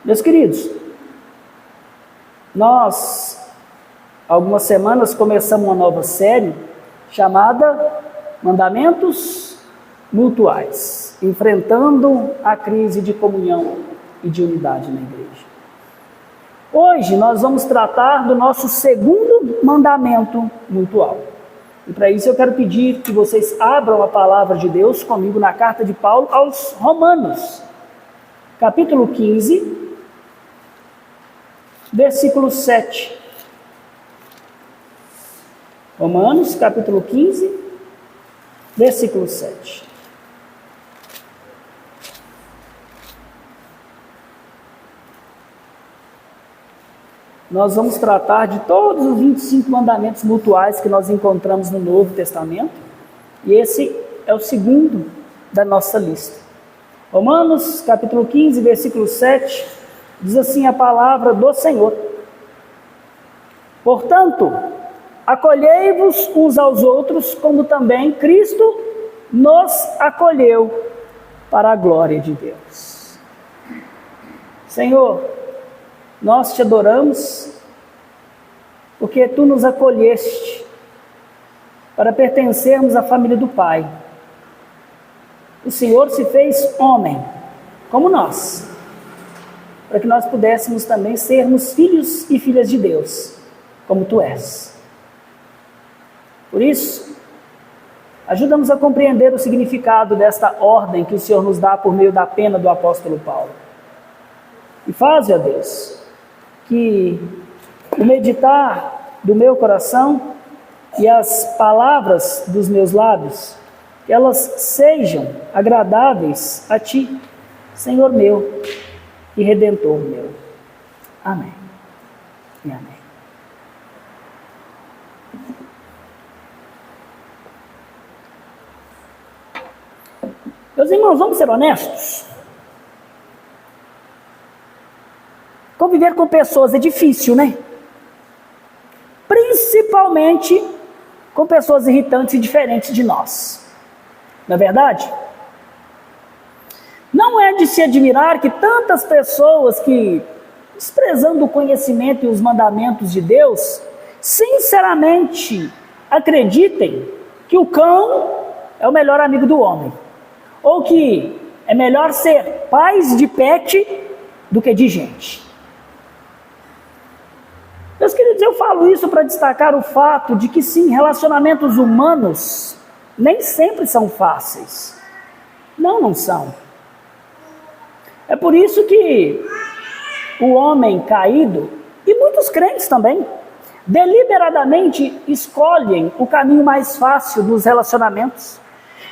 Meus queridos, nós, algumas semanas, começamos uma nova série chamada Mandamentos Mutuais, enfrentando a crise de comunhão e de unidade na igreja. Hoje nós vamos tratar do nosso segundo mandamento mutual. E para isso eu quero pedir que vocês abram a palavra de Deus comigo na carta de Paulo aos Romanos, capítulo 15, versículo 7. Romanos, capítulo 15, versículo 7. Nós vamos tratar de todos os 25 mandamentos mutuais que nós encontramos no Novo Testamento. E esse é o segundo da nossa lista. Romanos, capítulo 15, versículo 7, diz assim a palavra do Senhor: portanto, acolhei-vos uns aos outros, como também Cristo nos acolheu para a glória de Deus. Senhor, nós te adoramos porque tu nos acolheste para pertencermos à família do Pai. O Senhor se fez homem, como nós, para que nós pudéssemos também sermos filhos e filhas de Deus, como tu és. Por isso, ajuda-nos a compreender o significado desta ordem que o Senhor nos dá por meio da pena do apóstolo Paulo. E faz, ó Deus, que o meditar do meu coração e as palavras dos meus lábios, que elas sejam agradáveis a Ti, Senhor meu e Redentor meu. Amém e amém. Meus irmãos, vamos ser honestos? Conviver com pessoas é difícil, né? Principalmente com pessoas irritantes e diferentes de nós. Não é verdade? Não é de se admirar que tantas pessoas que, desprezando o conhecimento e os mandamentos de Deus, sinceramente acreditem que o cão é o melhor amigo do homem. Ou que é melhor ser pais de pet do que de gente. Meus queridos, eu falo isso para destacar o fato de que sim, relacionamentos humanos nem sempre são fáceis. Não são. É por isso que o homem caído, e muitos crentes também, deliberadamente escolhem o caminho mais fácil dos relacionamentos,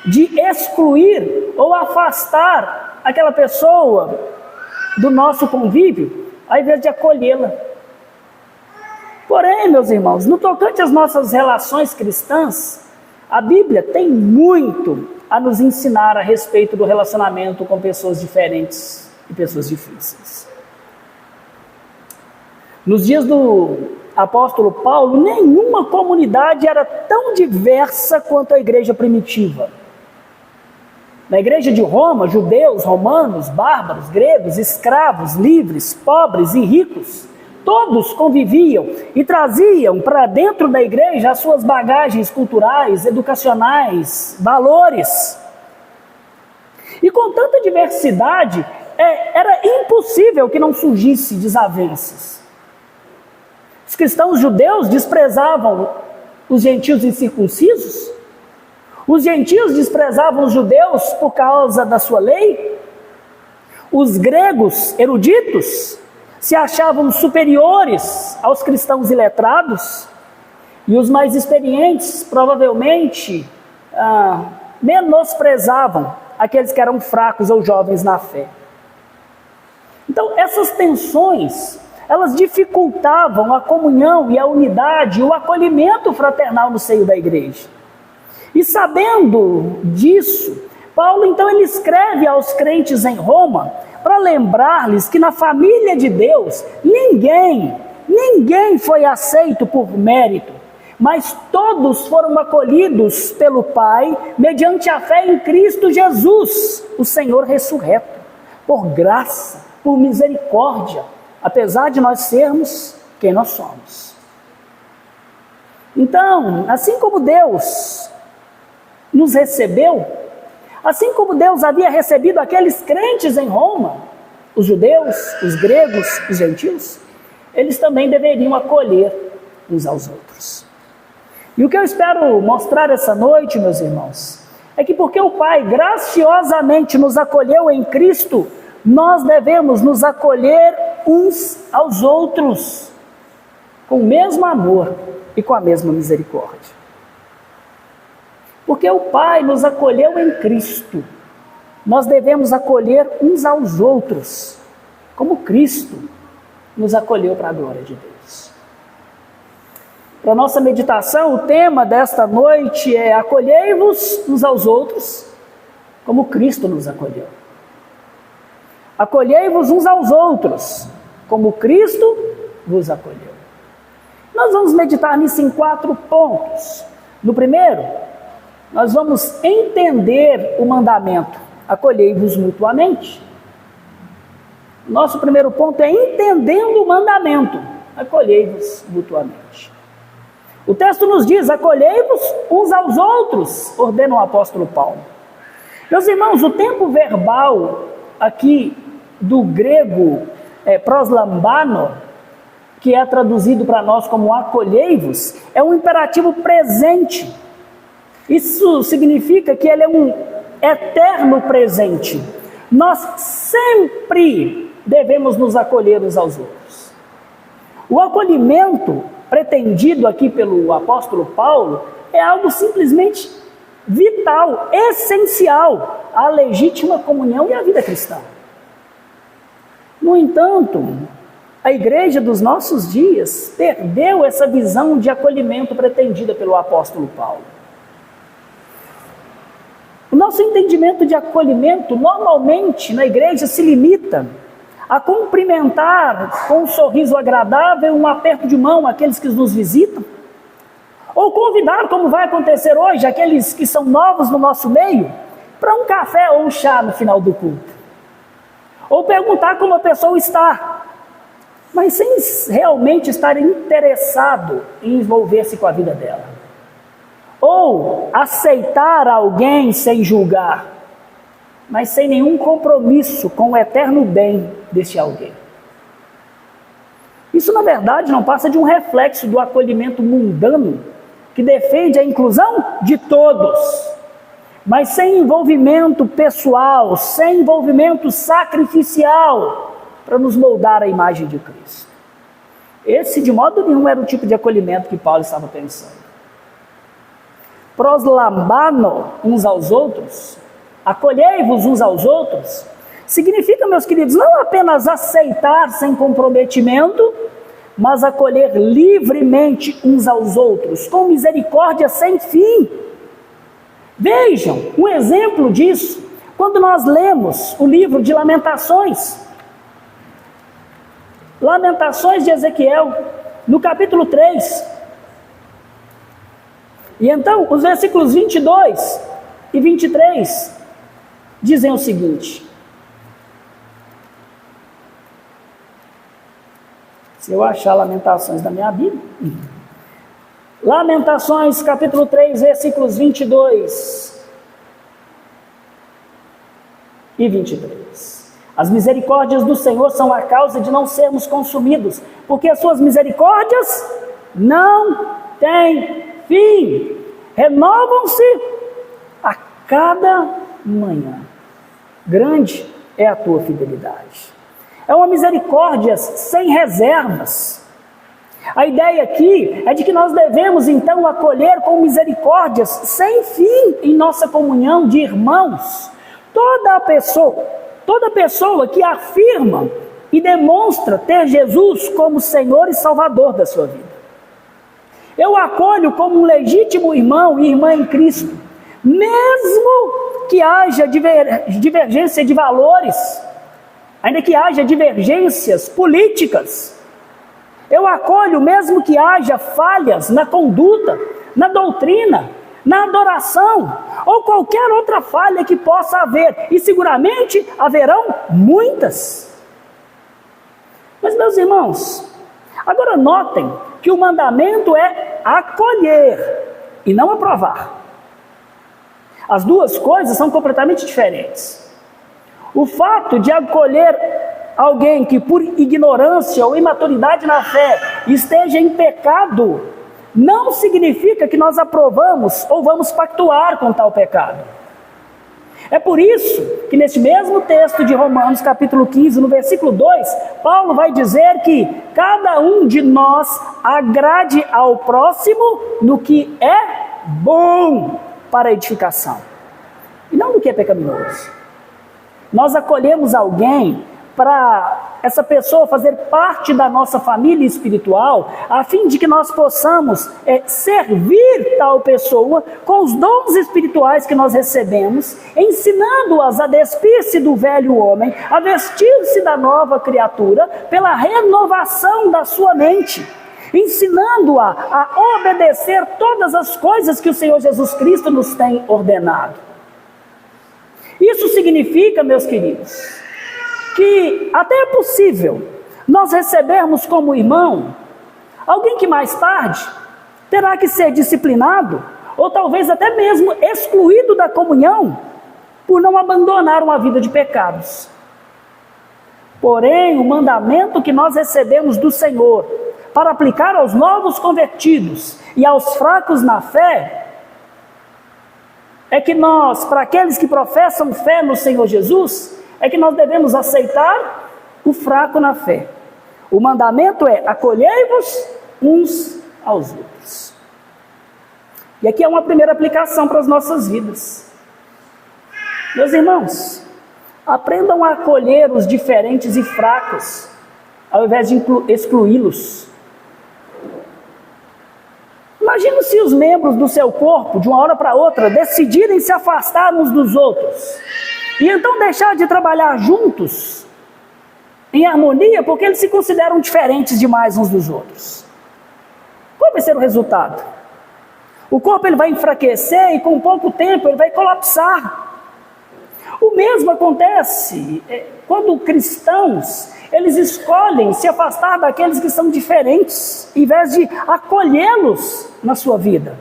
de excluir ou afastar aquela pessoa do nosso convívio, ao invés de acolhê-la. Porém, meus irmãos, no tocante às nossas relações cristãs, a Bíblia tem muito a nos ensinar a respeito do relacionamento com pessoas diferentes e pessoas difíceis. Nos dias do apóstolo Paulo, nenhuma comunidade era tão diversa quanto a igreja primitiva. Na igreja de Roma, judeus, romanos, bárbaros, gregos, escravos, livres, pobres e ricos, todos conviviam e traziam para dentro da igreja as suas bagagens culturais, educacionais, valores. E com tanta diversidade, era impossível que não surgisse desavenças. Os cristãos judeus desprezavam os gentios incircuncisos. Os gentios desprezavam os judeus por causa da sua lei. Os gregos eruditos se achavam superiores aos cristãos iletrados, e os mais experientes provavelmente menosprezavam aqueles que eram fracos ou jovens na fé. Então essas tensões, elas dificultavam a comunhão e a unidade e o acolhimento fraternal no seio da igreja. E sabendo disso, Paulo então ele escreve aos crentes em Roma para lembrar-lhes que na família de Deus ninguém foi aceito por mérito, mas todos foram acolhidos pelo Pai mediante a fé em Cristo Jesus, o Senhor ressurreto. por graça, por misericórdia, apesar de nós sermos quem nós somos. Então, assim como Deus nos recebeu, assim como Deus havia recebido aqueles crentes em Roma, os judeus, os gregos, os gentios, eles também deveriam acolher uns aos outros. E o que eu espero mostrar essa noite, meus irmãos, é que porque o Pai graciosamente nos acolheu em Cristo, nós devemos nos acolher uns aos outros, com o mesmo amor e com a mesma misericórdia. Porque o Pai nos acolheu em Cristo, nós devemos acolher uns aos outros, como Cristo nos acolheu para a glória de Deus. Para nossa meditação, o tema desta noite é: acolhei-vos uns aos outros, como Cristo nos acolheu. Acolhei-vos uns aos outros, como Cristo vos acolheu. Nós vamos meditar nisso em 4 pontos. No primeiro, nós vamos entender o mandamento: acolhei-vos mutuamente. Nosso primeiro ponto é entendendo o mandamento: acolhei-vos mutuamente. O texto nos diz: acolhei-vos uns aos outros, ordena o apóstolo Paulo. Meus irmãos, o tempo verbal aqui do grego proslambano, que é traduzido para nós como acolhei-vos, é um imperativo presente. Isso significa que ele é um eterno presente. Nós sempre devemos nos acolher uns aos outros. O acolhimento pretendido aqui pelo apóstolo Paulo é algo simplesmente vital, essencial à legítima comunhão e à vida cristã. No entanto, a igreja dos nossos dias perdeu essa visão de acolhimento pretendida pelo apóstolo Paulo. O nosso entendimento de acolhimento normalmente na igreja se limita a cumprimentar com um sorriso agradável, um aperto de mão aqueles que nos visitam, ou convidar, como vai acontecer hoje, aqueles que são novos no nosso meio, para um café ou um chá no final do culto, ou perguntar como a pessoa está, mas sem realmente estar interessado em envolver-se com a vida dela, ou aceitar alguém sem julgar, mas sem nenhum compromisso com o eterno bem desse alguém. Isso, na verdade, não passa de um reflexo do acolhimento mundano que defende a inclusão de todos, mas sem envolvimento pessoal, sem envolvimento sacrificial para nos moldar à imagem de Cristo. Esse, de modo nenhum, era o tipo de acolhimento que Paulo estava pensando. Proslambano uns aos outros, acolhei-vos uns aos outros, significa, meus queridos, não apenas aceitar sem comprometimento, mas acolher livremente uns aos outros, com misericórdia sem fim. Vejam, um exemplo disso, quando nós lemos o livro de Lamentações. Lamentações de Ezequiel, no capítulo 3. E então, os versículos 22 e 23 dizem o seguinte: se eu achar Lamentações na minha Bíblia, Lamentações capítulo 3, versículos 22 e 23. As misericórdias do Senhor são a causa de não sermos consumidos, porque as suas misericórdias não têm fim, renovam-se a cada manhã. Grande é a tua fidelidade. É uma misericórdia sem reservas. A ideia aqui é de que nós devemos então acolher com misericórdias sem fim em nossa comunhão de irmãos toda pessoa que afirma e demonstra ter Jesus como Senhor e Salvador da sua vida. Eu acolho como um legítimo irmão e irmã em Cristo, mesmo que haja divergência de valores, ainda que haja divergências políticas. Eu acolho mesmo que haja falhas na conduta, na doutrina, na adoração, ou qualquer outra falha que possa haver, e seguramente haverão muitas. Mas, meus irmãos, agora notem que o mandamento é acolher e não aprovar. As duas coisas são completamente diferentes. O fato de acolher alguém que por ignorância ou imaturidade na fé esteja em pecado, não significa que nós aprovamos ou vamos pactuar com tal pecado. É por isso que neste mesmo texto de Romanos capítulo 15, no versículo 2, Paulo vai dizer que cada um de nós agrade ao próximo no que é bom para a edificação, e não no que é pecaminoso. Nós acolhemos alguém para essa pessoa fazer parte da nossa família espiritual, a fim de que nós possamos servir tal pessoa com os dons espirituais que nós recebemos, ensinando-as a despir-se do velho homem, a vestir-se da nova criatura, pela renovação da sua mente, ensinando-a a obedecer todas as coisas que o Senhor Jesus Cristo nos tem ordenado. Isso significa, meus queridos, que até é possível nós recebermos como irmão alguém que mais tarde terá que ser disciplinado, ou talvez até mesmo excluído da comunhão, por não abandonar uma vida de pecados. Porém, o mandamento que nós recebemos do Senhor para aplicar aos novos convertidos e aos fracos na fé, é que nós, para aqueles que professam fé no Senhor Jesus, é que nós devemos aceitar o fraco na fé. O mandamento é: acolhei-vos uns aos outros. E aqui é uma primeira aplicação para as nossas vidas. Meus irmãos, aprendam a acolher os diferentes e fracos, ao invés de excluí-los. Imagina se os membros do seu corpo, de uma hora para outra, decidirem se afastar uns dos outros, e então deixar de trabalhar juntos, em harmonia, porque eles se consideram diferentes demais uns dos outros. Qual vai ser o resultado? O corpo ele vai enfraquecer e com pouco tempo ele vai colapsar. O mesmo acontece quando cristãos eles escolhem se afastar daqueles que são diferentes, em vez de acolhê-los na sua vida.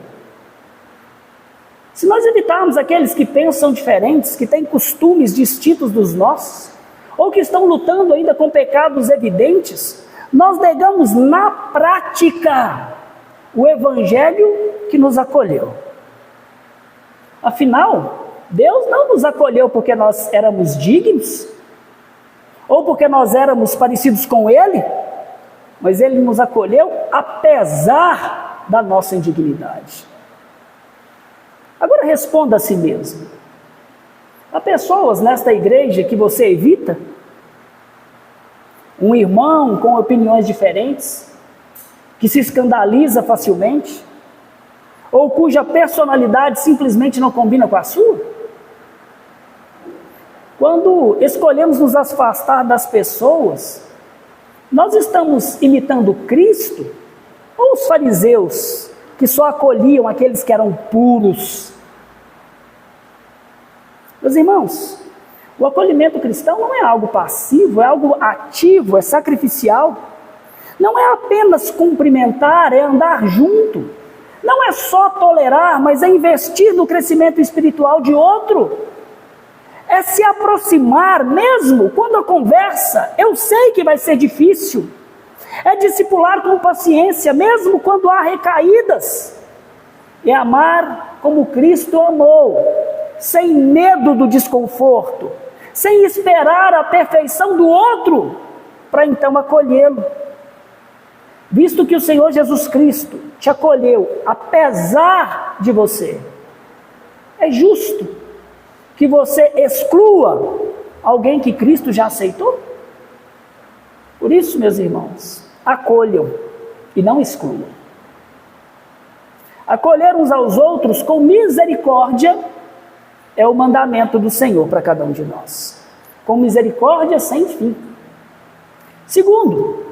Se nós evitarmos aqueles que pensam diferentes, que têm costumes distintos dos nossos, ou que estão lutando ainda com pecados evidentes, nós negamos na prática o evangelho que nos acolheu. Afinal, Deus não nos acolheu porque nós éramos dignos, ou porque nós éramos parecidos com Ele, mas Ele nos acolheu apesar da nossa indignidade. Agora responda a si mesmo: há pessoas nesta igreja que você evita? Um irmão com opiniões diferentes, que se escandaliza facilmente, ou cuja personalidade simplesmente não combina com a sua? Quando escolhemos nos afastar das pessoas, nós estamos imitando Cristo ou os fariseus, que só acolhiam aqueles que eram puros? Meus irmãos, o acolhimento cristão não é algo passivo, é algo ativo, é sacrificial. Não é apenas cumprimentar, é andar junto. Não é só tolerar, mas é investir no crescimento espiritual de outro. É se aproximar mesmo quando a conversa, eu sei que vai ser difícil. É discipular com paciência, mesmo quando há recaídas. É amar como Cristo amou, sem medo do desconforto, sem esperar a perfeição do outro, para então acolhê-lo. Visto que o Senhor Jesus Cristo te acolheu apesar de você, é justo que você exclua alguém que Cristo já aceitou? Por isso, meus irmãos, acolham e não excluam. Acolher uns aos outros com misericórdia é o mandamento do Senhor para cada um de nós. Com misericórdia sem fim. Segundo,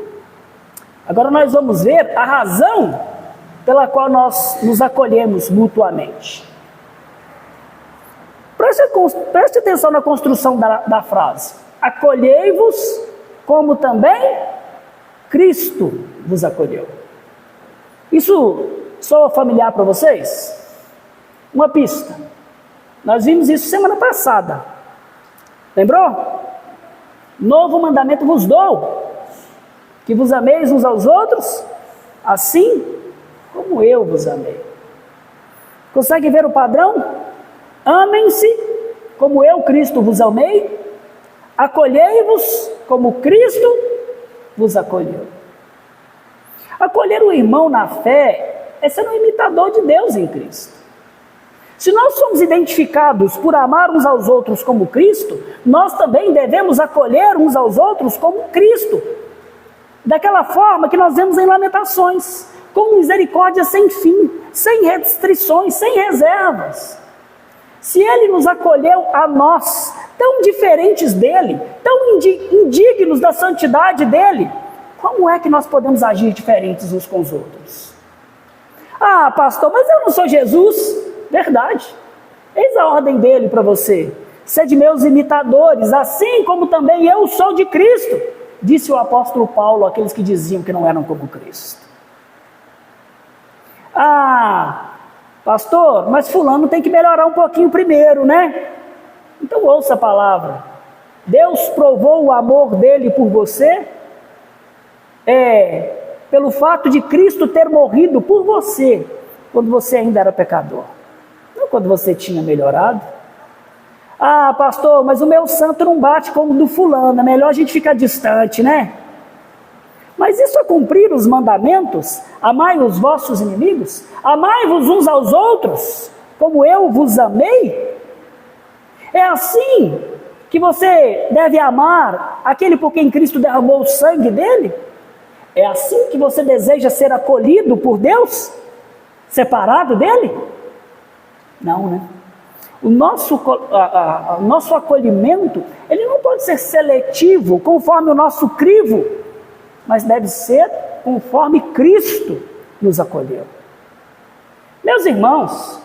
agora nós vamos ver a razão pela qual nós nos acolhemos mutuamente. Preste atenção na construção da frase. Acolhei-vos como também Cristo vos acolheu. Isso soa familiar para vocês? Uma pista. Nós vimos isso semana passada. Lembrou? Novo mandamento vos dou, que vos ameis uns aos outros, assim como eu vos amei. Consegue ver o padrão? Amem-se como eu, Cristo, vos amei. Acolhei-vos como Cristo vos acolheu. Acolher o irmão na fé é ser um imitador de Deus em Cristo. Se nós somos identificados por amar uns aos outros como Cristo, nós também devemos acolher uns aos outros como Cristo. Daquela forma que nós vemos em Lamentações, com misericórdia sem fim, sem restrições, sem reservas. Se Ele nos acolheu a nós, tão diferentes dEle, tão indignos da santidade dEle, como é que nós podemos agir diferentes uns com os outros? Ah, pastor, mas eu não sou Jesus. Verdade. Eis a ordem dele para você. Sede meus imitadores, assim como também eu sou de Cristo, disse o apóstolo Paulo àqueles que diziam que não eram como Cristo. Ah, pastor, mas fulano tem que melhorar um pouquinho primeiro, né? Então ouça a palavra. Deus provou o amor dele por você pelo fato de Cristo ter morrido por você quando você ainda era pecador. Não quando você tinha melhorado. Ah, pastor, mas o meu santo não bate como o do fulano, é melhor a gente ficar distante, né? Mas isso é cumprir os mandamentos? Amai os vossos inimigos? Amai-vos uns aos outros, como eu vos amei? É assim que você deve amar aquele por quem Cristo derramou o sangue dele? É assim que você deseja ser acolhido por Deus? Separado dele? Não, né? O nosso acolhimento, ele não pode ser seletivo, conforme o nosso crivo, mas deve ser conforme Cristo nos acolheu. Meus irmãos,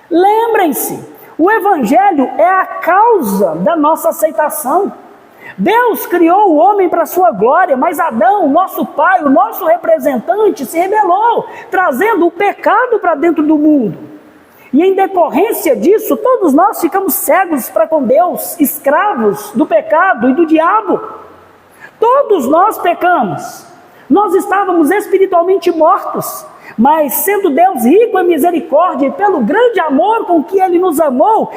lembrem-se, o Evangelho é a causa da nossa aceitação. Deus criou o homem para a sua glória, mas Adão, o nosso pai, o nosso representante, se rebelou, trazendo o pecado para dentro do mundo. E em decorrência disso, todos nós ficamos cegos para com Deus, escravos do pecado e do diabo. Todos nós pecamos. Nós estávamos espiritualmente mortos, mas sendo Deus rico em misericórdia e pelo grande amor com que Ele nos amou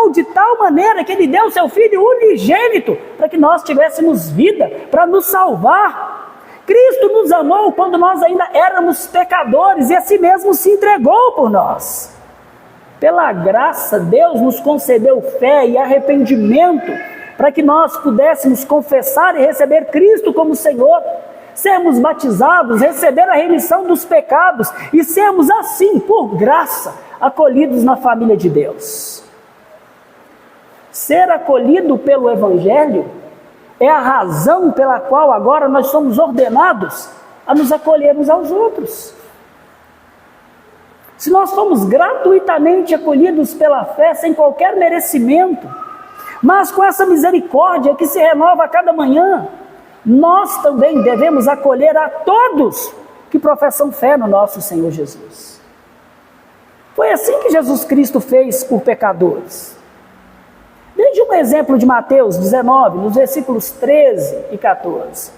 de tal maneira que Ele deu seu Filho unigênito para que nós tivéssemos vida, para nos salvar. Cristo nos amou quando nós ainda éramos pecadores e a si mesmo se entregou por nós. Pela graça, Deus nos concedeu fé e arrependimento para que nós pudéssemos confessar e receber Cristo como Senhor, sermos batizados, receber a remissão dos pecados e sermos assim, por graça, acolhidos na família de Deus. Ser acolhido pelo Evangelho é a razão pela qual agora nós somos ordenados a nos acolhermos aos outros. Se nós fomos gratuitamente acolhidos pela fé, sem qualquer merecimento, mas com essa misericórdia que se renova a cada manhã, nós também devemos acolher a todos que professam fé no nosso Senhor Jesus. Foi assim que Jesus Cristo fez por pecadores. Veja um exemplo de Mateus 19, nos versículos 13 e 14.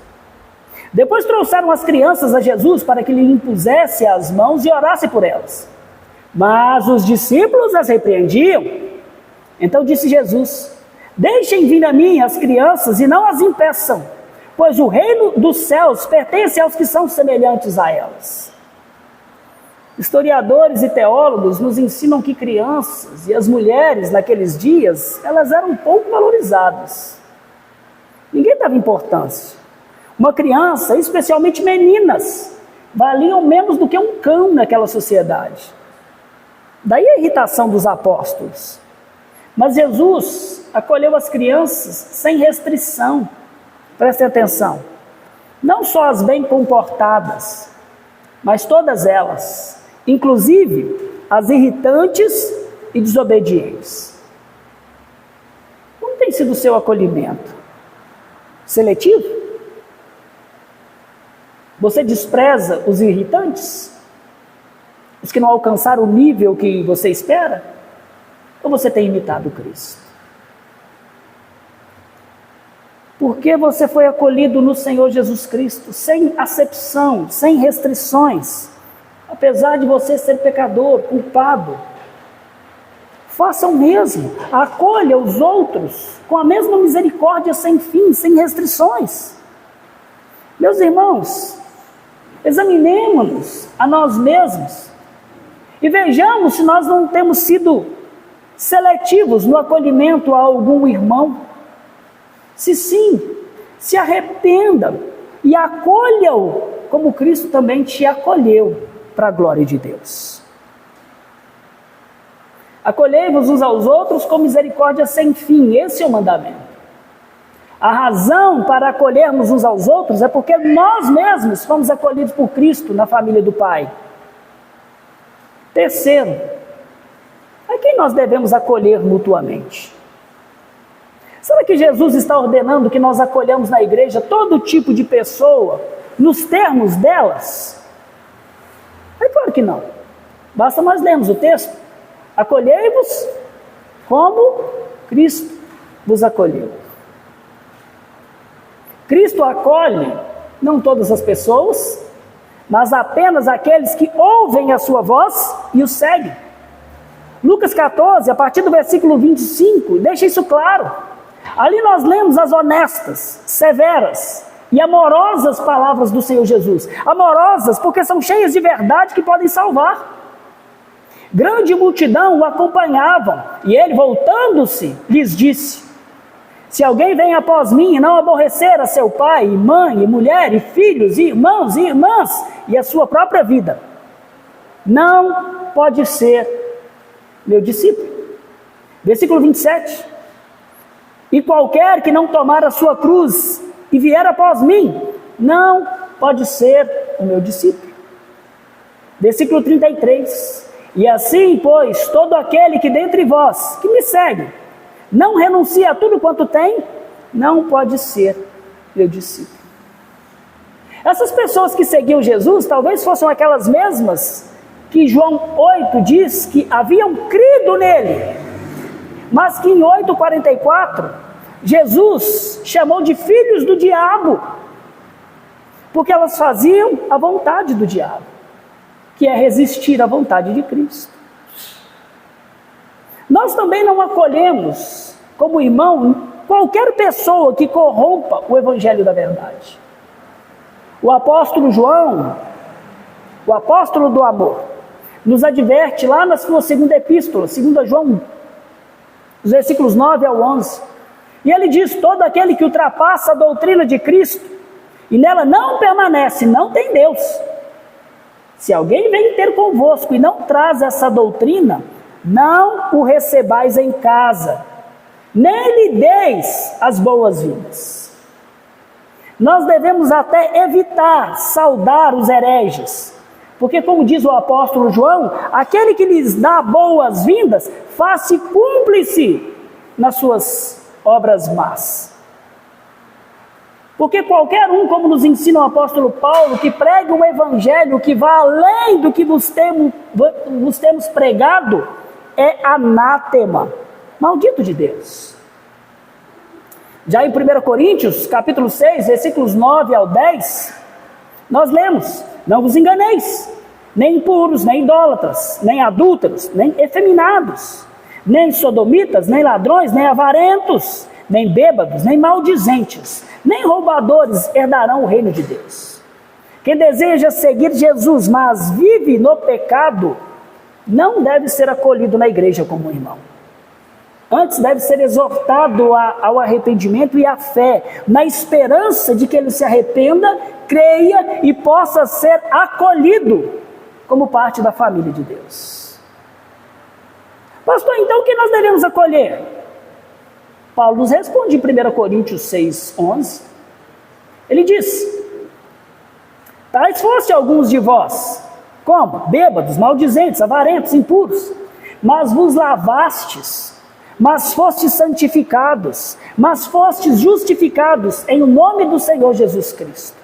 Depois trouxeram as crianças a Jesus para que lhe impusesse as mãos e orasse por elas. Mas os discípulos as repreendiam. Então disse Jesus: deixem vir a mim as crianças e não as impeçam, pois o reino dos céus pertence aos que são semelhantes a elas. Historiadores e teólogos nos ensinam que crianças e as mulheres naqueles dias, elas eram pouco valorizadas. Ninguém dava importância. Uma criança, especialmente meninas, valiam menos do que um cão naquela sociedade. Daí a irritação dos apóstolos. Mas Jesus acolheu as crianças sem restrição. Prestem atenção. Não só as bem comportadas, mas todas elas, inclusive as irritantes e desobedientes. Como tem sido o seu acolhimento? Seletivo? Você despreza os irritantes? Os que não alcançaram o nível que você espera? Ou você tem imitado Cristo? Porque você foi acolhido no Senhor Jesus Cristo, sem acepção, sem restrições, apesar de você ser pecador, culpado. Faça o mesmo, acolha os outros com a mesma misericórdia sem fim, sem restrições. Meus irmãos, examinemos-nos a nós mesmos e vejamos se nós não temos sido seletivos no acolhimento a algum irmão. Se sim, se arrependa e acolha-o como Cristo também te acolheu para a glória de Deus. Acolhei-vos uns aos outros com misericórdia sem fim, esse é o mandamento. A razão para acolhermos uns aos outros é porque nós mesmos fomos acolhidos por Cristo na família do Pai. Terceiro, a quem nós devemos acolher mutuamente? Será que Jesus está ordenando que nós acolhamos na igreja todo tipo de pessoa, nos termos delas? É claro que não. Basta nós lermos o texto. Acolhei-vos como Cristo vos acolheu. Cristo acolhe não todas as pessoas, mas apenas aqueles que ouvem a sua voz e o seguem. Lucas 14, a partir do versículo 25, deixa isso claro. Ali nós lemos as honestas, severas e amorosas palavras do Senhor Jesus. Amorosas porque são cheias de verdade que podem salvar. Grande multidão o acompanhavam e ele, voltando-se, lhes disse: se alguém vem após mim e não aborrecer a seu pai, e mãe, e mulher, e filhos, e irmãos e irmãs, e a sua própria vida, não pode ser meu discípulo. Versículo 27. E qualquer que não tomar a sua cruz e vier após mim, não pode ser o meu discípulo. Versículo 33. E assim, pois, todo aquele que dentre vós, que me segue, não renuncia a tudo quanto tem, não pode ser meu discípulo. Essas pessoas que seguiam Jesus, talvez fossem aquelas mesmas que João 8 diz que haviam crido nele, mas que em 8,44, Jesus chamou de filhos do diabo, porque elas faziam a vontade do diabo, que é resistir à vontade de Cristo. Nós também não acolhemos como irmão qualquer pessoa que corrompa o evangelho da verdade. O apóstolo João, o apóstolo do amor, nos adverte lá na sua segunda epístola, 2 João 1, os versículos 9 ao 11. E ele diz: todo aquele que ultrapassa a doutrina de Cristo e nela não permanece, não tem Deus. Se alguém vem ter convosco e não traz essa doutrina, não o recebais em casa, nem lhe deis as boas-vindas. Nós devemos até evitar saudar os hereges, porque, como diz o apóstolo João, aquele que lhes dá boas-vindas, faz-se cúmplice nas suas obras más. Porque qualquer um, como nos ensina o apóstolo Paulo, que pregue um evangelho que vá além do que vos temos pregado, é anátema, maldito de Deus. Já em 1 Coríntios, capítulo 6, versículos 9 ao 10, nós lemos: não vos enganeis, nem impuros, nem idólatras, nem adúlteros, nem efeminados, nem sodomitas, nem ladrões, nem avarentos, nem bêbados, nem maldizentes, nem roubadores herdarão o reino de Deus. Quem deseja seguir Jesus, mas vive no pecado, não deve ser acolhido na igreja como irmão. Antes deve ser exortado ao arrependimento e à fé, na esperança de que ele se arrependa, creia e possa ser acolhido como parte da família de Deus. Pastor, então o que nós devemos acolher? Paulo nos responde em 1 Coríntios 6, 11. Ele diz: Tais foste alguns de vós, como? Bêbados, maldizentes, avarentos, impuros. Mas vos lavastes, mas fostes santificados, mas fostes justificados em nome do Senhor Jesus Cristo.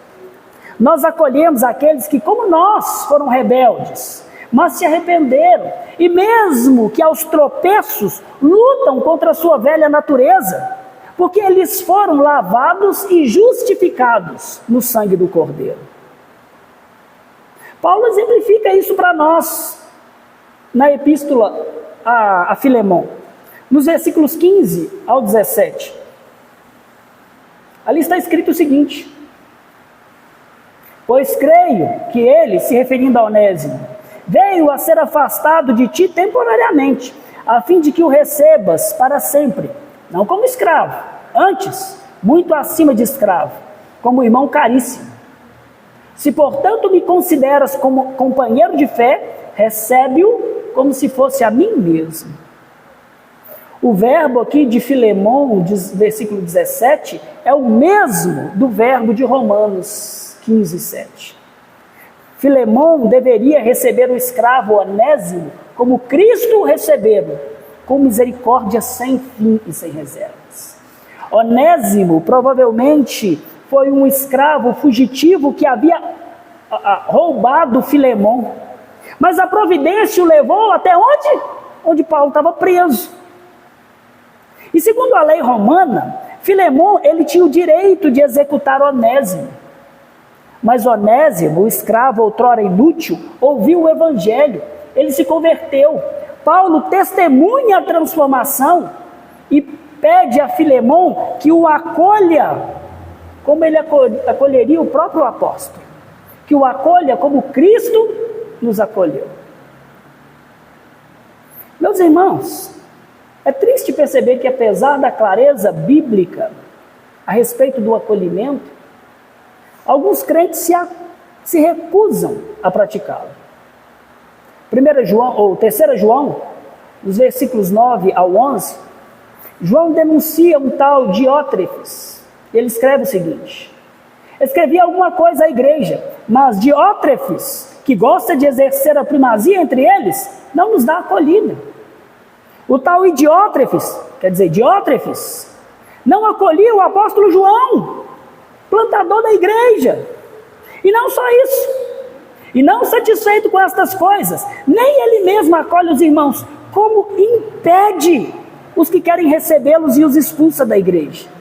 Nós acolhemos aqueles que, como nós, foram rebeldes, mas se arrependeram, e mesmo que aos tropeços lutam contra a sua velha natureza, porque eles foram lavados e justificados no sangue do Cordeiro. Paulo exemplifica isso para nós na epístola a Filemon, nos versículos 15 ao 17. Ali está escrito o seguinte: pois creio que ele, se referindo a Onésimo, veio a ser afastado de ti temporariamente, a fim de que o recebas para sempre, não como escravo, antes, muito acima de escravo, como irmão caríssimo. Se, portanto, me consideras como companheiro de fé, recebe-o como se fosse a mim mesmo. O verbo aqui de Filemon, versículo 17, é o mesmo do verbo de Romanos 15, 7. Filemon deveria receber o escravo Onésimo como Cristo o recebeu, com misericórdia sem fim e sem reservas. Onésimo provavelmente foi um escravo fugitivo que havia roubado Filemon, mas a providência o levou até onde? Onde Paulo estava preso. E segundo a lei romana, Filemon ele tinha o direito de executar Onésimo. Mas Onésimo, o escravo outrora inútil, ouviu o evangelho, ele se converteu. Paulo testemunha a transformação e pede a Filemon que o acolha como ele acolheria o próprio apóstolo, que o acolha como Cristo nos acolheu. Meus irmãos, é triste perceber que, apesar da clareza bíblica a respeito do acolhimento, alguns crentes se recusam a praticá-lo. 3 João, nos versículos 9 ao 11, João denuncia um tal Diótrefes. Ele escreve o seguinte: escrevi alguma coisa à igreja, mas Diótrefes, que gosta de exercer a primazia entre eles, não nos dá acolhida. O tal Diótrefes, não acolhia o apóstolo João, plantador da igreja. E não só isso, e não satisfeito com estas coisas, nem ele mesmo acolhe os irmãos, como impede os que querem recebê-los e os expulsa da igreja.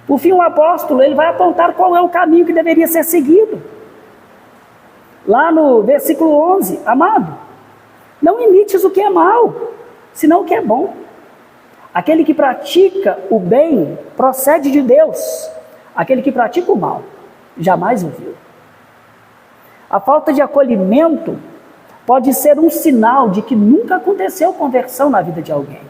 Por fim, o apóstolo ele vai apontar qual é o caminho que deveria ser seguido. Lá no versículo 11, amado, não imites o que é mal, senão o que é bom. Aquele que pratica o bem procede de Deus, aquele que pratica o mal jamais o viu. A falta de acolhimento pode ser um sinal de que nunca aconteceu conversão na vida de alguém.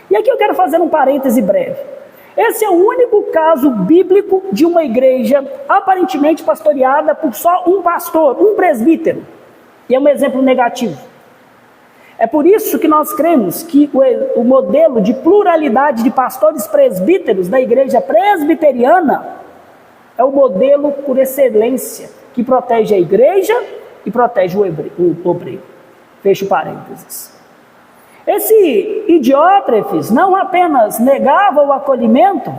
E aqui eu quero fazer um parêntese breve. Esse é o único caso bíblico de uma igreja aparentemente pastoreada por só um pastor, um presbítero. E é um exemplo negativo. É por isso que nós cremos que o modelo de pluralidade de pastores presbíteros da igreja presbiteriana é o modelo por excelência, que protege a igreja e protege o obreiro. Fecho parênteses. Esse Diótrefes não apenas negava o acolhimento,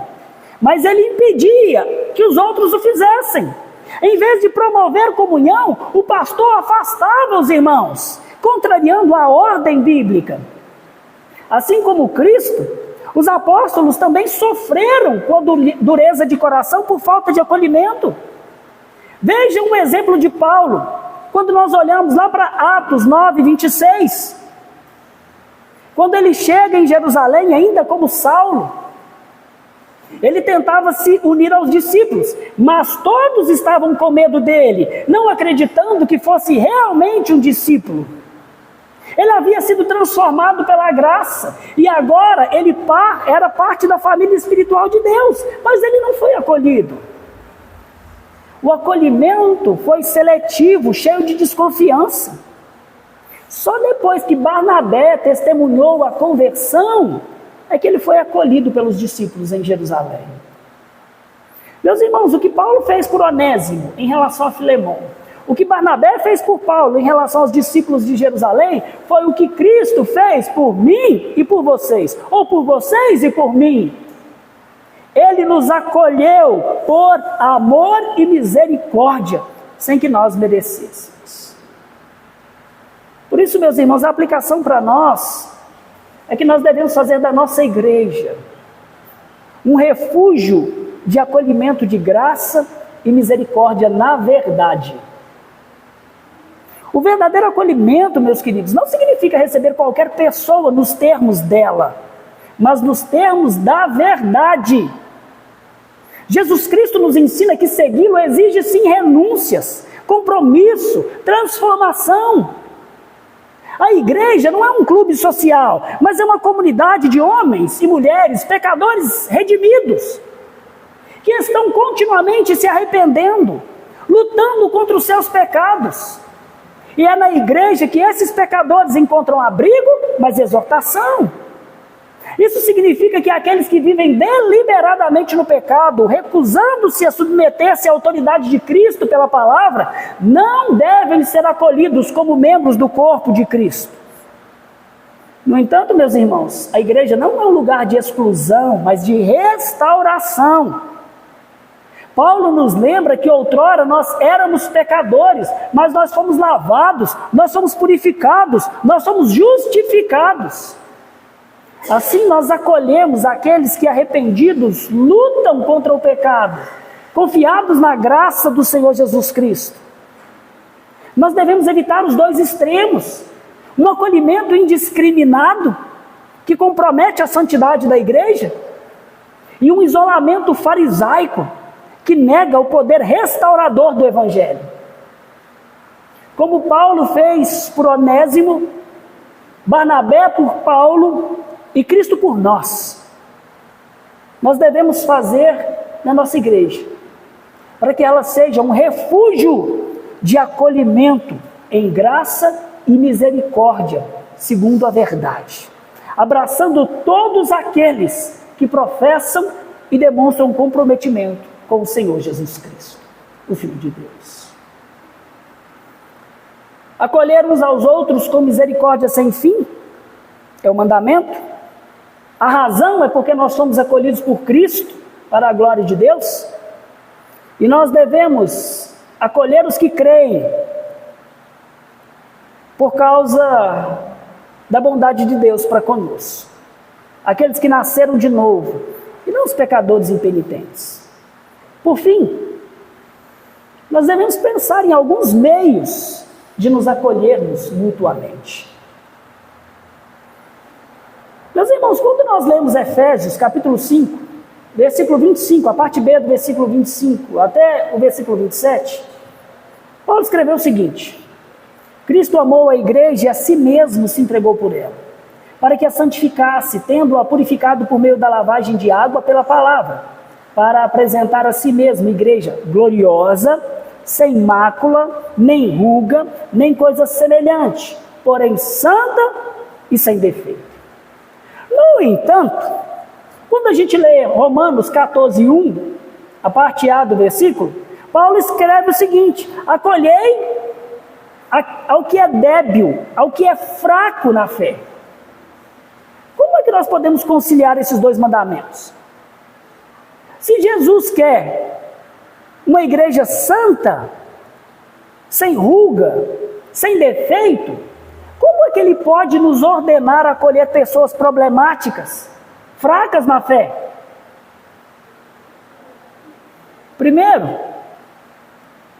mas ele impedia que os outros o fizessem. Em vez de promover comunhão, o pastor afastava os irmãos, contrariando a ordem bíblica. Assim como Cristo, os apóstolos também sofreram com dureza de coração por falta de acolhimento. Veja um exemplo de Paulo, quando nós olhamos lá para Atos 9, 26. Quando ele chega em Jerusalém, ainda como Saulo, ele tentava se unir aos discípulos, mas todos estavam com medo dele, não acreditando que fosse realmente um discípulo. Ele havia sido transformado pela graça, e agora ele era parte da família espiritual de Deus, mas ele não foi acolhido. O acolhimento foi seletivo, cheio de desconfiança. Só depois que Barnabé testemunhou a conversão, é que ele foi acolhido pelos discípulos em Jerusalém. Meus irmãos, o que Paulo fez por Onésimo em relação a Filemão, o que Barnabé fez por Paulo em relação aos discípulos de Jerusalém, foi o que Cristo fez por mim e por vocês, ou por vocês e por mim. Ele nos acolheu por amor e misericórdia, sem que nós merecêssemos. Por isso, meus irmãos, a aplicação para nós é que nós devemos fazer da nossa igreja um refúgio de acolhimento de graça e misericórdia na verdade. O verdadeiro acolhimento, meus queridos, não significa receber qualquer pessoa nos termos dela, mas nos termos da verdade. Jesus Cristo nos ensina que segui-lo exige sim renúncias, compromisso, transformação. A igreja não é um clube social, mas é uma comunidade de homens e mulheres, pecadores redimidos, que estão continuamente se arrependendo, lutando contra os seus pecados. E é na igreja que esses pecadores encontram abrigo, mas exortação. Isso significa que aqueles que vivem deliberadamente no pecado, recusando-se a submeter-se à autoridade de Cristo pela palavra, não devem ser acolhidos como membros do corpo de Cristo. No entanto, meus irmãos, a igreja não é um lugar de exclusão, mas de restauração. Paulo nos lembra que outrora nós éramos pecadores, mas nós fomos lavados, nós somos purificados, nós somos justificados. Assim nós acolhemos aqueles que arrependidos lutam contra o pecado, confiados na graça do Senhor Jesus Cristo. Nós devemos evitar os dois extremos, um acolhimento indiscriminado, que compromete a santidade da igreja, e um isolamento farisaico, que nega o poder restaurador do Evangelho. Como Paulo fez por Onésimo, Barnabé por Paulo e Cristo por nós. Nós devemos fazer na nossa igreja, para que ela seja um refúgio de acolhimento em graça e misericórdia, segundo a verdade, abraçando todos aqueles que professam e demonstram comprometimento com o Senhor Jesus Cristo, o Filho de Deus. Acolher uns aos outros com misericórdia sem fim é o mandamento. A razão é porque nós somos acolhidos por Cristo para a glória de Deus, e nós devemos acolher os que creem por causa da bondade de Deus para conosco, aqueles que nasceram de novo e não os pecadores impenitentes. Por fim, nós devemos pensar em alguns meios de nos acolhermos mutuamente. Meus irmãos, quando nós lemos Efésios capítulo 5, versículo 25, a parte B do versículo 25 até o versículo 27, Paulo escreveu o seguinte: Cristo amou a igreja e a si mesmo se entregou por ela, para que a santificasse, tendo-a purificado por meio da lavagem de água pela palavra, para apresentar a si mesmo igreja gloriosa, sem mácula, nem ruga, nem coisa semelhante, porém santa e sem defeito. No entanto, quando a gente lê Romanos 14:1, a parte A do versículo, Paulo escreve o seguinte: acolhei ao que é débil, ao que é fraco na fé. Como é que nós podemos conciliar esses dois mandamentos? Se Jesus quer uma igreja santa, sem ruga, sem defeito, como é que Ele pode nos ordenar a acolher pessoas problemáticas, fracas na fé? Primeiro,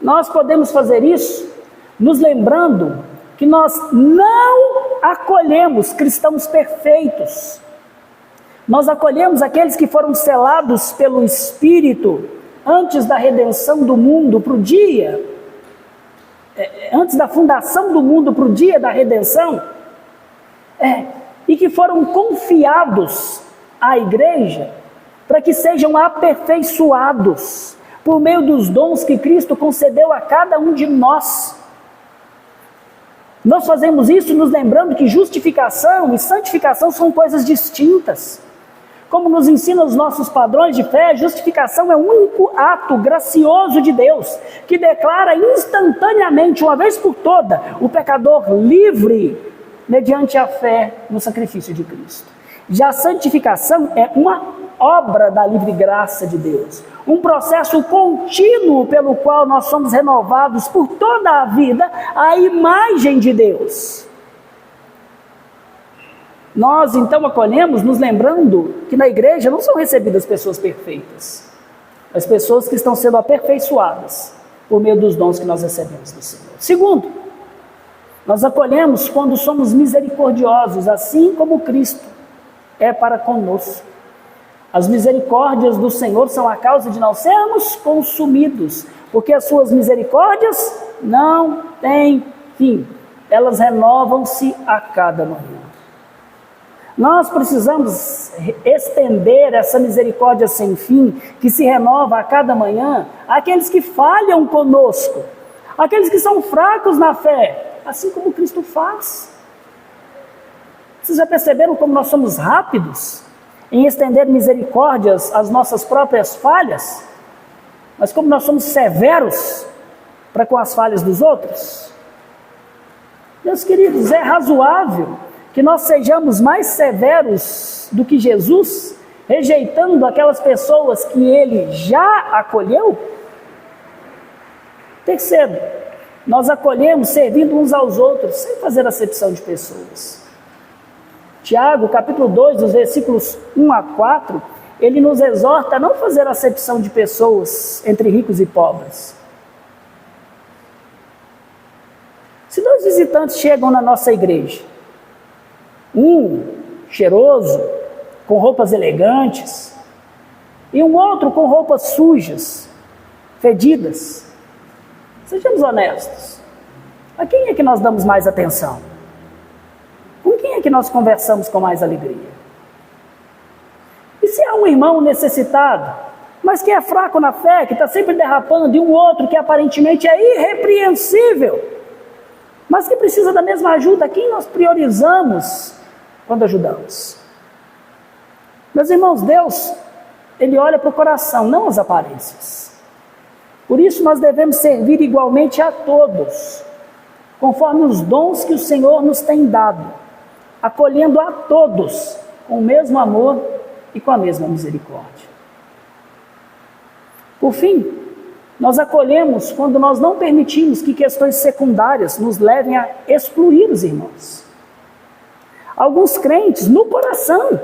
nós podemos fazer isso nos lembrando que nós não acolhemos cristãos perfeitos. Nós acolhemos aqueles que foram selados pelo Espírito antes da redenção do mundo para o dia, antes da fundação do mundo para o dia da redenção, e que foram confiados à igreja para que sejam aperfeiçoados por meio dos dons que Cristo concedeu a cada um de nós. Nós fazemos isso nos lembrando que justificação e santificação são coisas distintas. Como nos ensina os nossos padrões de fé, a justificação é o único ato gracioso de Deus, que declara instantaneamente, uma vez por toda, o pecador livre, mediante a fé no sacrifício de Cristo. Já a santificação é uma obra da livre graça de Deus, um processo contínuo pelo qual nós somos renovados por toda a vida à imagem de Deus. Nós então acolhemos nos lembrando que na igreja não são recebidas pessoas perfeitas, mas pessoas que estão sendo aperfeiçoadas por meio dos dons que nós recebemos do Senhor. Segundo, nós acolhemos quando somos misericordiosos, assim como Cristo é para conosco. As misericórdias do Senhor são a causa de não sermos consumidos, porque as suas misericórdias não têm fim, elas renovam-se a cada manhã. Nós precisamos estender essa misericórdia sem fim, que se renova a cada manhã, àqueles que falham conosco, àqueles que são fracos na fé, assim como Cristo faz. Vocês já perceberam como nós somos rápidos em estender misericórdias às nossas próprias falhas, mas como nós somos severos para com as falhas dos outros? Meus queridos, é razoável que nós sejamos mais severos do que Jesus, rejeitando aquelas pessoas que Ele já acolheu? Terceiro, nós acolhemos servindo uns aos outros, sem fazer acepção de pessoas. Tiago, capítulo 2, dos versículos 1 a 4, ele nos exorta a não fazer acepção de pessoas entre ricos e pobres. Se dois visitantes chegam na nossa igreja, um cheiroso, com roupas elegantes, e um outro com roupas sujas, fedidas, sejamos honestos, a quem é que nós damos mais atenção? Com quem é que nós conversamos com mais alegria? E se há um irmão necessitado, mas que é fraco na fé, que está sempre derrapando, e um outro que aparentemente é irrepreensível, mas que precisa da mesma ajuda, quem nós priorizamos quando ajudamos? Meus irmãos, Deus, Ele olha para o coração, não as aparências. Por isso nós devemos servir igualmente a todos, conforme os dons que o Senhor nos tem dado, acolhendo a todos com o mesmo amor e com a mesma misericórdia. Por fim, nós acolhemos quando nós não permitimos que questões secundárias nos levem a excluir os irmãos. Alguns crentes, no coração,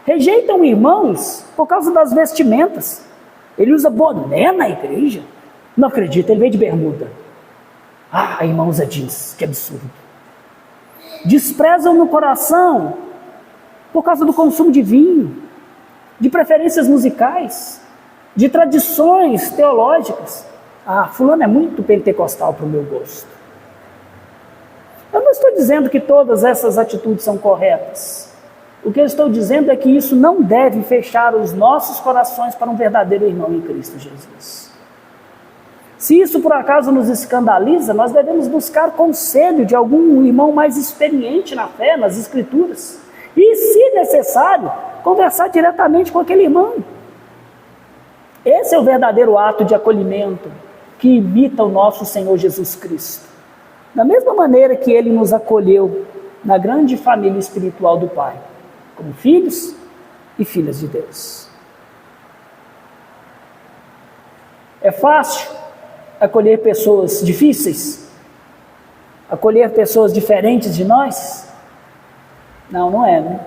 rejeitam irmãos por causa das vestimentas. Ele usa boné na igreja? Não acredito, ele veio de bermuda. Ah, a irmã usa jeans, que absurdo. Desprezam no coração por causa do consumo de vinho, de preferências musicais, de tradições teológicas. Ah, fulano é muito pentecostal para o meu gosto. Eu não estou dizendo que todas essas atitudes são corretas. O que eu estou dizendo é que isso não deve fechar os nossos corações para um verdadeiro irmão em Cristo Jesus. Se isso por acaso nos escandaliza, nós devemos buscar conselho de algum irmão mais experiente na fé, nas Escrituras. E, se necessário, conversar diretamente com aquele irmão. Esse é o verdadeiro ato de acolhimento que imita o nosso Senhor Jesus Cristo. Da mesma maneira que Ele nos acolheu na grande família espiritual do Pai, como filhos e filhas de Deus. É fácil acolher pessoas difíceis? Acolher pessoas diferentes de nós? Não, não é, né?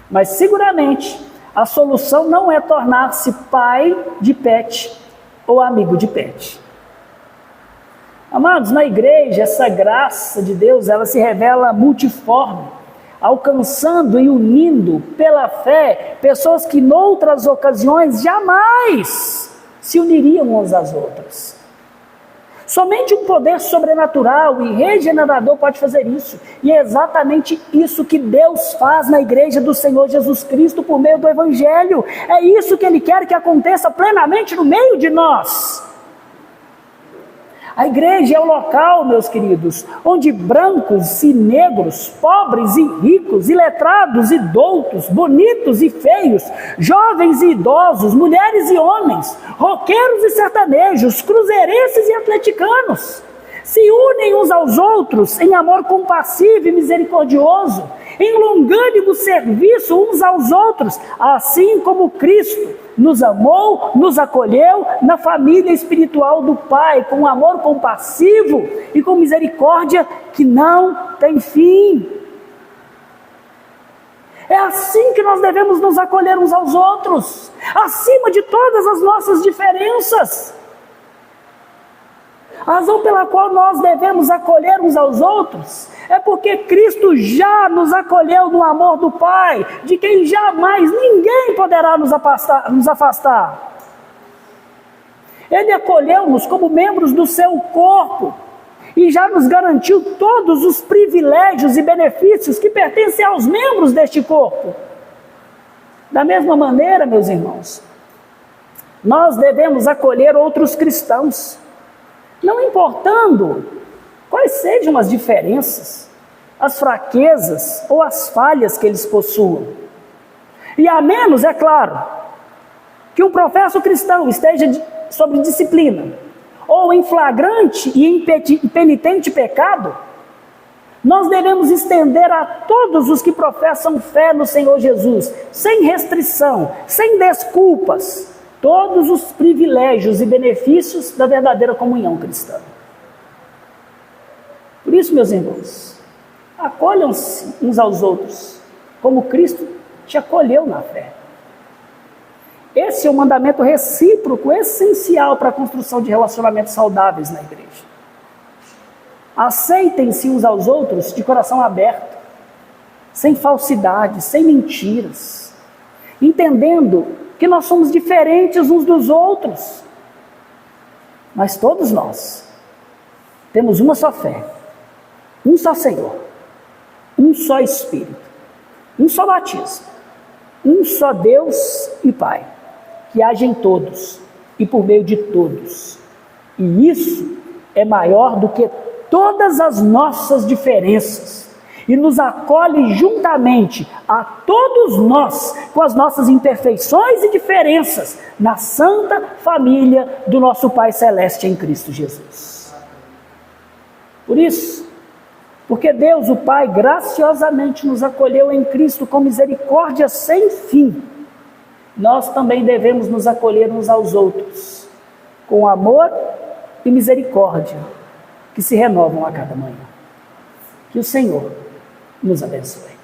Mas seguramente a solução não é tornar-se pai de pet ou amigo de pet. Amados, na igreja, essa graça de Deus, ela se revela multiforme, alcançando e unindo pela fé pessoas que noutras ocasiões jamais se uniriam umas às outras. Somente um poder sobrenatural e regenerador pode fazer isso. E é exatamente isso que Deus faz na igreja do Senhor Jesus Cristo por meio do Evangelho. É isso que Ele quer que aconteça plenamente no meio de nós. A igreja é o local, meus queridos, onde brancos e negros, pobres e ricos, iletrados e doutos, bonitos e feios, jovens e idosos, mulheres e homens, roqueiros e sertanejos, cruzeirenses e atleticanos, se unem uns aos outros em amor compassivo e misericordioso, em longânimo serviço uns aos outros, assim como Cristo nos amou, nos acolheu na família espiritual do Pai, com amor compassivo e com misericórdia que não tem fim. É assim que nós devemos nos acolher uns aos outros, acima de todas as nossas diferenças. A razão pela qual nós devemos acolher uns aos outros é porque Cristo já nos acolheu no amor do Pai, de quem jamais ninguém poderá nos afastar. Ele acolheu-nos como membros do seu corpo e já nos garantiu todos os privilégios e benefícios que pertencem aos membros deste corpo. Da mesma maneira, meus irmãos, nós devemos acolher outros cristãos, não importando quais sejam as diferenças, as fraquezas ou as falhas que eles possuam. E a menos, é claro, que um professo cristão esteja sob disciplina, ou em flagrante e impenitente pecado, nós devemos estender a todos os que professam fé no Senhor Jesus, sem restrição, sem desculpas, todos os privilégios e benefícios da verdadeira comunhão cristã. Por isso, meus irmãos, acolham-se uns aos outros, como Cristo te acolheu na fé. Esse é o mandamento recíproco essencial para a construção de relacionamentos saudáveis na igreja. Aceitem-se uns aos outros de coração aberto, sem falsidade, sem mentiras, entendendo que nós somos diferentes uns dos outros, mas todos nós temos uma só fé, um só Senhor, um só Espírito, um só batismo, um só Deus e Pai, que age em todos e por meio de todos. E isso é maior do que todas as nossas diferenças e nos acolhe juntamente a todos nós, com as nossas imperfeições e diferenças, na santa família do nosso Pai Celeste em Cristo Jesus. Por isso, porque Deus, o Pai, graciosamente nos acolheu em Cristo com misericórdia sem fim, nós também devemos nos acolher uns aos outros, com amor e misericórdia, que se renovam a cada manhã. Que o Senhor nos abençoe.